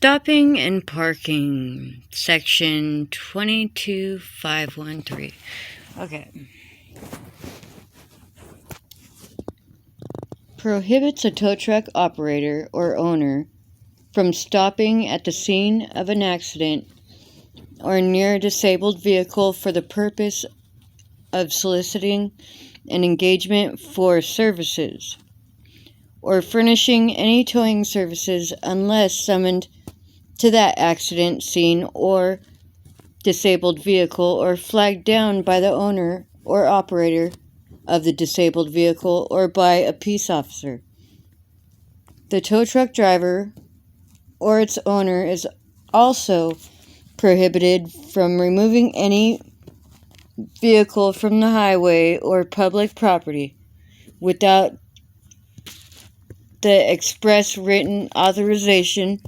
Stopping and parking, section 22513. Okay. Prohibits a tow truck operator or owner from stopping at the scene of an accident or near a disabled vehicle for the purpose of soliciting an engagement for services or furnishing any towing services unless summoned to that accident scene or disabled vehicle or flagged down by the owner or operator of the disabled vehicle or by a peace officer. The tow truck driver or its owner is also prohibited from removing any vehicle from the highway or public property without the express written authorization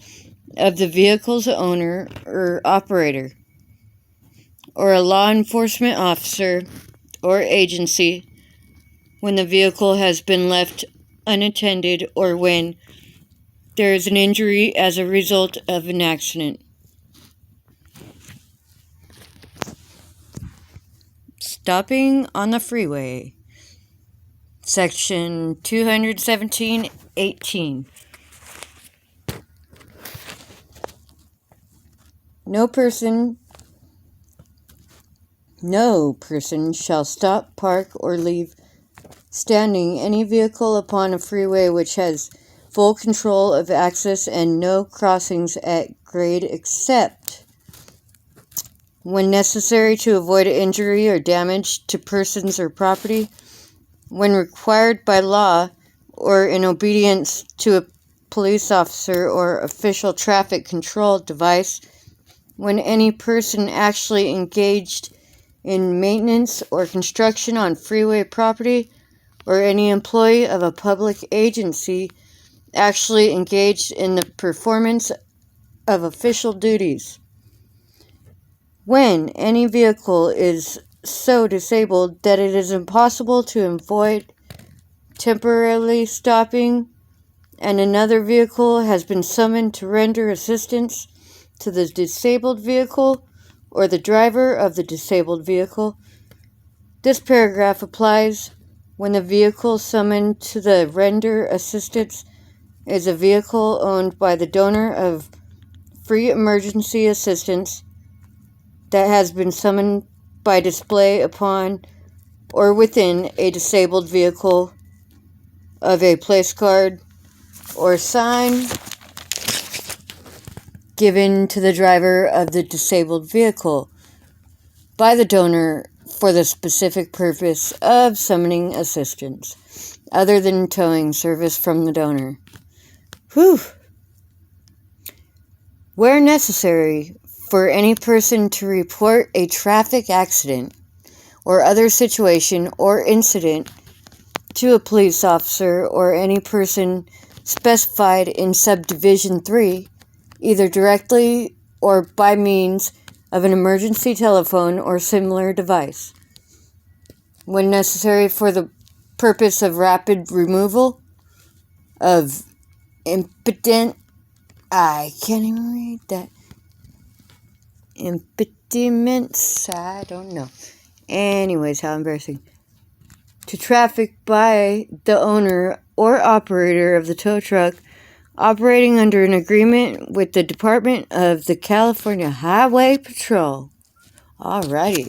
of the vehicle's owner or operator, or a law enforcement officer or agency when the vehicle has been left unattended or when there is an injury as a result of an accident. Stopping on the freeway, section 217.18. No person shall stop, park, or leave standing any vehicle upon a freeway which has full control of access and no crossings at grade except when necessary to avoid injury or damage to persons or property, when required by law or in obedience to a police officer or official traffic control device, when any person actually engaged in maintenance or construction on freeway property, or any employee of a public agency actually engaged in the performance of official duties. When any vehicle is so disabled that it is impossible to avoid temporarily stopping, and another vehicle has been summoned to render assistance to the disabled vehicle or the driver of the disabled vehicle. This paragraph applies when the vehicle summoned to the render assistance is a vehicle owned by the donor of free emergency assistance that has been summoned by display upon or within a disabled vehicle of a place card or sign given to the driver of the disabled vehicle by the donor for the specific purpose of summoning assistance other than towing service from the donor. Where necessary for any person to report a traffic accident or other situation or incident to a police officer or any person specified in subdivision 3, either directly or by means of an emergency telephone or similar device, when necessary for the purpose of rapid removal of impediments, I don't know. Anyways, how embarrassing. To traffic by the owner or operator of the tow truck operating under an agreement with the Department of the California Highway Patrol. Alrighty.